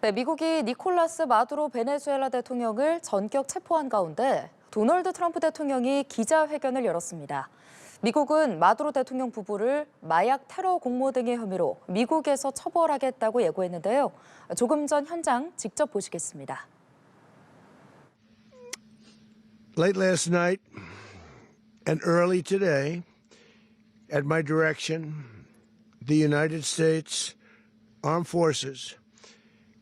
네, 미국이 니콜라스 마두로 베네수엘라 대통령을 전격 체포한 가운데 도널드 트럼프 대통령이 기자회견을 열었습니다. 미국은 마두로 대통령 부부를 마약 테러 공모 등의 혐의로 미국에서 처벌하겠다고 예고했는데요. 조금 전 현장 직접 보시겠습니다. Late last night and early today, at my direction, the United States Armed Forces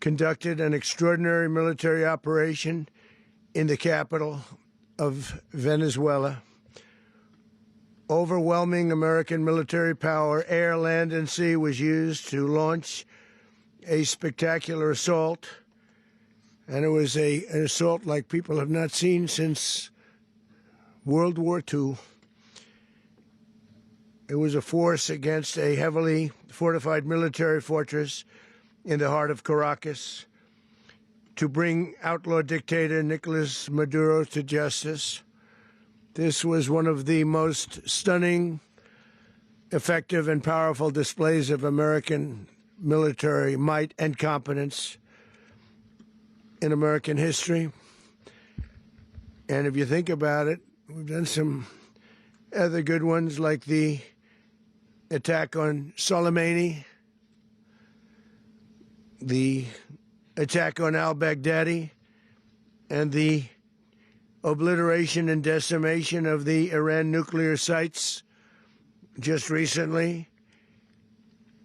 conducted an extraordinary military operation in the capital of Venezuela. Overwhelming American military power, air, land, and sea, was used to launch a spectacular assault. And it was an assault like people have not seen since World War II. It was a force against a heavily fortified military fortress in the heart of Caracas to bring outlaw dictator Nicolas Maduro to justice. This was one of the most stunning, effective, and powerful displays of American military might and competence in American history. And if you think about it, we've done some other good ones like the attack on Soleimani, the attack on al-Baghdadi, and the obliteration and decimation of the Iran nuclear sites just recently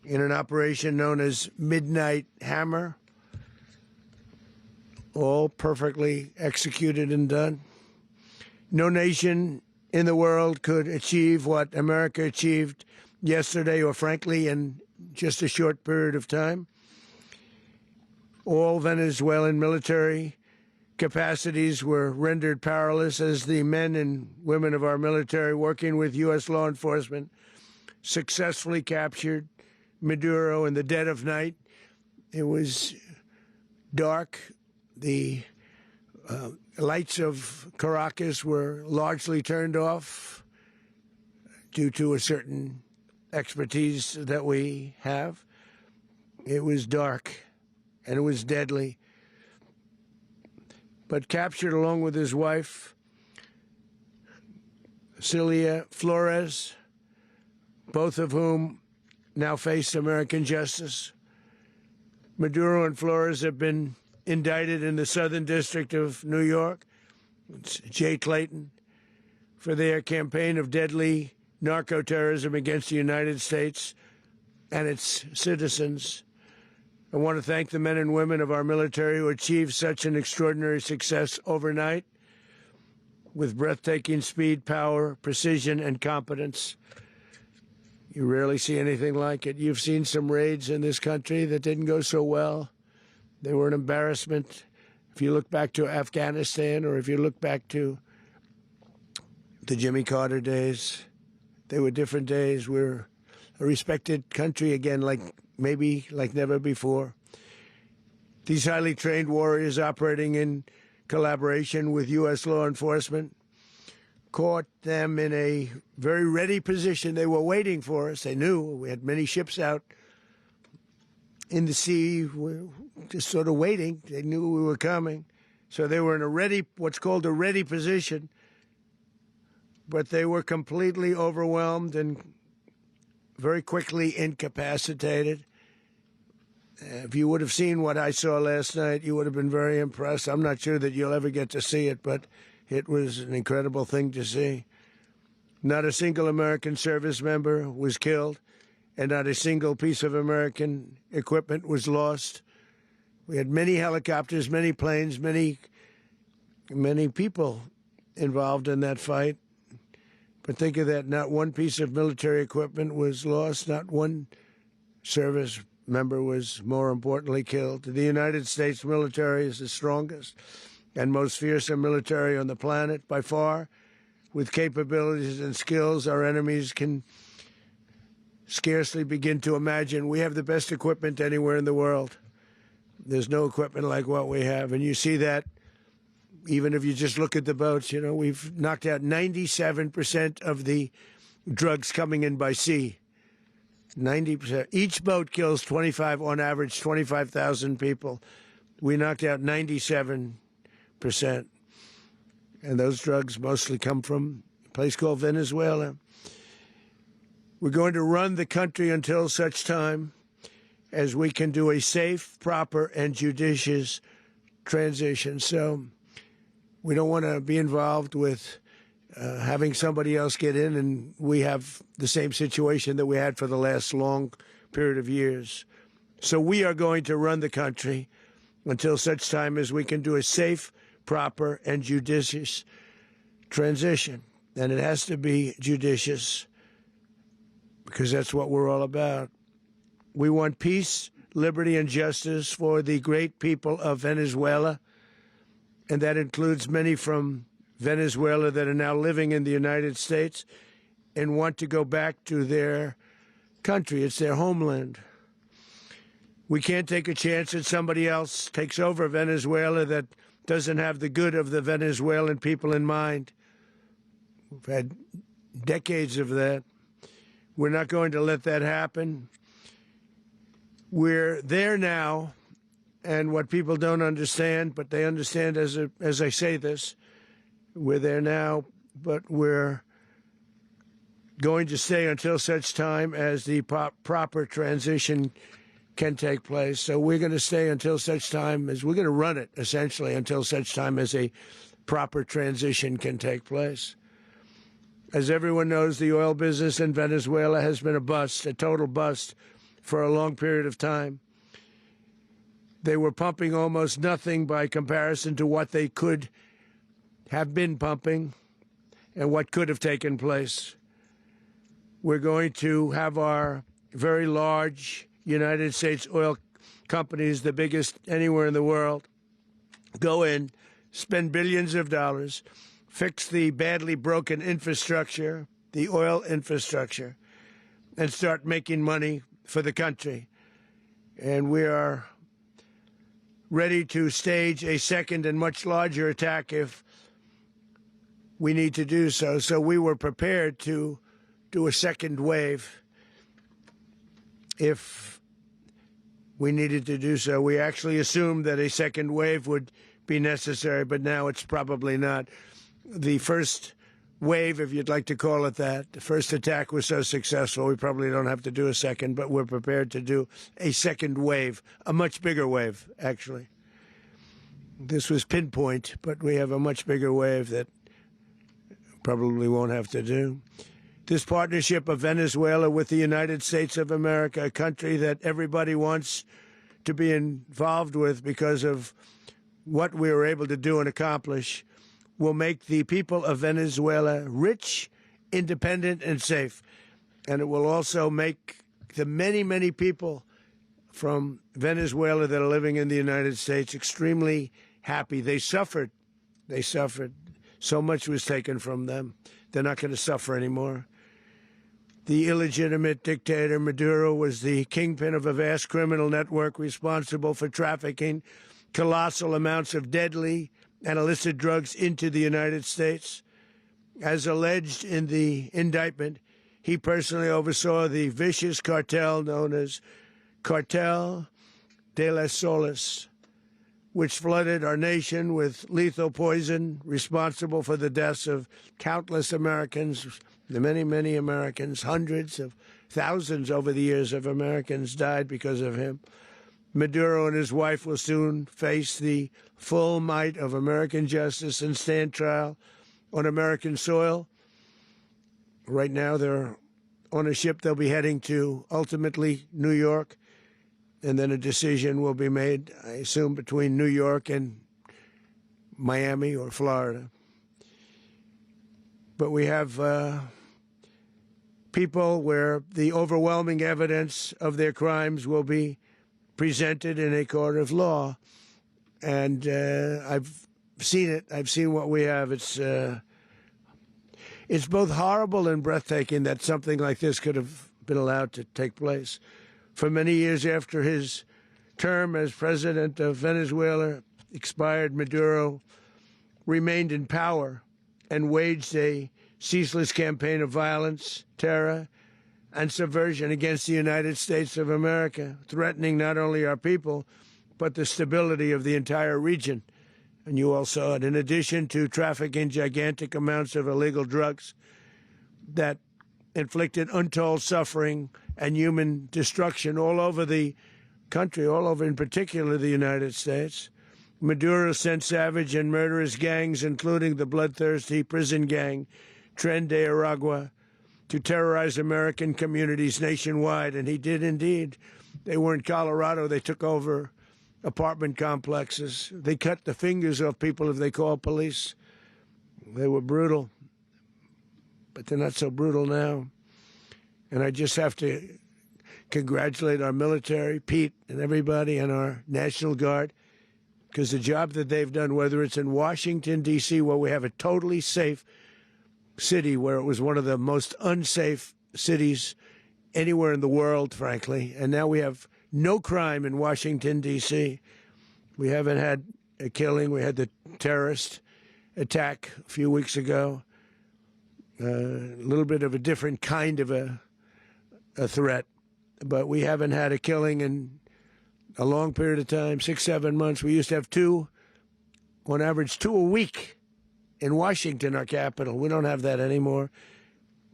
in an operation known as Midnight Hammer, all perfectly executed and done. No nation in the world could achieve what America achieved yesterday, or frankly, in just a short period of time. All Venezuelan military capacities were rendered powerless as the men and women of our military, working with U.S. law enforcement, successfully captured Maduro in the dead of night. It was dark. The lights of Caracas were largely turned off due to a certain expertise that we have. It was dark and it was deadly. But captured along with his wife, Celia Flores, both of whom now face American justice. Maduro and Flores have been indicted in the Southern District of New York, it's Jay Clayton, for their campaign of deadly narco-terrorism against the United States and its citizens. I want to thank the men and women of our military who achieved such an extraordinary success overnight with breathtaking speed, power, precision, and competence. You rarely see anything like it. You've seen some raids in this country that didn't go so well. They were an embarrassment. If you look back to Afghanistan, or if you look back to the Jimmy Carter days, they were different days. We're a respected country again, like never before. These highly trained warriors operating in collaboration with U.S. law enforcement caught them in a very ready position. They were waiting for us. They knew we had many ships out in the sea, just sort of waiting. They knew we were coming. So they were in a ready, what's called a ready position. But they were completely overwhelmed and very quickly incapacitated. If you would have seen what I saw last night, you would have been very impressed. I'm not sure that you'll ever get to see it, but it was an incredible thing to see. Not a single American service member was killed, and not a single piece of American equipment was lost. We had many helicopters, many planes, many people involved in that fight. But think of that, not one piece of military equipment was lost, not one service member was, more importantly, killed. The United States military is the strongest and most fearsome military on the planet by far. With capabilities and skills our enemies can scarcely begin to imagine. We have the best equipment anywhere in the world. There's no equipment like what we have, and you see that even if you just look at the boats. You know, we've knocked out 97% of the drugs coming in by sea. 90%. Each boat kills on average, 25,000 people. We knocked out 97%. And those drugs mostly come from a place called Venezuela. We're going to run the country until such time as we can do a safe, proper, and judicious transition. So we don't want to be involved with having somebody else get in, and we have the same situation that we had for the last long period of years. So we are going to run the country until such time as we can do a safe, proper, and judicious transition. And it has to be judicious because that's what we're all about. We want peace, liberty, and justice for the great people of Venezuela, and that includes many from Venezuela that are now living in the United States and want to go back to their country. It's their homeland. We can't take a chance that somebody else takes over Venezuela that doesn't have the good of the Venezuelan people in mind. We've had decades of that. We're not going to let that happen. We're there now, and what people don't understand, but they understand as I say this, we're there now, but we're going to stay until such time as the proper transition can take place. So we're going to stay until such time as we're going to run it, essentially, until such time as a proper transition can take place. As everyone knows, the oil business in Venezuela has been a bust, a total bust, for a long period of time. They were pumping almost nothing by comparison to what they could have been pumping and what could have taken place. We're going to have our very large United States oil companies, the biggest anywhere in the world, go in, spend billions of dollars, fix the badly broken infrastructure, the oil infrastructure, and start making money for the country. And we are ready to stage a second and much larger attack if we need to do so. So we were prepared to do a second wave if we needed to do so. We actually assumed that a second wave would be necessary, but now it's probably not. The first wave, if you'd like to call it that, the first attack was so successful, we probably don't have to do a second, but we're prepared to do a second wave, a much bigger wave, actually. This was pinpoint, but we have a much bigger wave that probably won't have to do. This partnership of Venezuela with the United States of America, a country that everybody wants to be involved with because of what we were able to do and accomplish, will make the people of Venezuela rich, independent, and safe. And it will also make the many, many people from Venezuela that are living in the United States extremely happy. They suffered. They suffered. So much was taken from them. They're not going to suffer anymore. The illegitimate dictator Maduro was the kingpin of a vast criminal network responsible for trafficking colossal amounts of deadly and illicit drugs into the United States. As alleged in the indictment, he personally oversaw the vicious cartel known as Cartel de las Solas, which flooded our nation with lethal poison, responsible for the deaths of countless Americans, the many, many Americans. Hundreds of thousands over the years of Americans died because of him. Maduro and his wife will soon face the full might of American justice and stand trial on American soil. Right now, they're on a ship they'll be heading to, ultimately, New York, and then a decision will be made, I assume, between New York and Miami or Florida. But we have people where the overwhelming evidence of their crimes will be presented in a court of law. And I've seen it. I've seen what we have. It's both horrible and breathtaking that something like this could have been allowed to take place. For many years after his term as president of Venezuela expired, Maduro remained in power and waged a ceaseless campaign of violence, terror, and subversion against the United States of America, threatening not only our people, but the stability of the entire region. And you all saw it. In addition to trafficking gigantic amounts of illegal drugs that inflicted untold suffering and human destruction all over the country, all over in particular the United States, Maduro sent savage and murderous gangs, including the bloodthirsty prison gang, Tren de Aragua, to terrorize American communities nationwide. And he did indeed. They were in Colorado. They took over apartment complexes. They cut the fingers off people if they called police. They were brutal, but they're not so brutal now. And I just have to congratulate our military, Pete and everybody, and our National Guard, because the job that they've done, whether it's in Washington, D.C., where we have a totally safe city, where it was one of the most unsafe cities anywhere in the world, frankly, and now we have no crime in Washington, D.C. We haven't had a killing. We had the terrorist attack a few weeks ago. A little bit of a different kind of a threat. But we haven't had a killing in a long period of time, 6-7 months. We used to have two, on average, 2 a week in Washington, our capital. We don't have that anymore.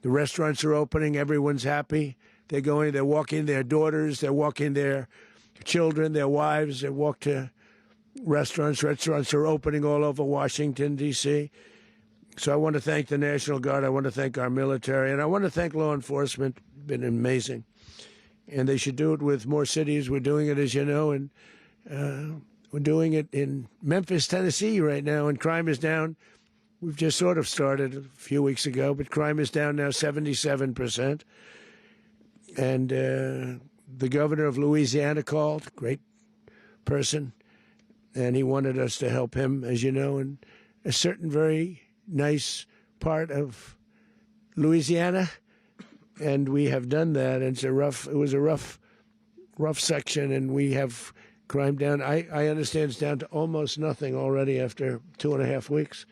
The restaurants are opening. Everyone's happy. They're going, they're walking their daughters, they're walking their children, their wives. They walk to restaurants. Restaurants are opening all over Washington, D.C. So I want to thank the National Guard. I want to thank our military. And I want to thank law enforcement. It's been amazing. And they should do it with more cities. We're doing it, as you know, and we're doing it in Memphis, Tennessee right now, and crime is down. We've just sort of started a few weeks ago, but crime is down now 77%. And the governor of Louisiana called, great person, and he wanted us to help him, as you know, in a certain very nice part of Louisiana. And we have done that. And it was a rough section, and we have crime down. I understand it's down to almost nothing already after 2.5 weeks.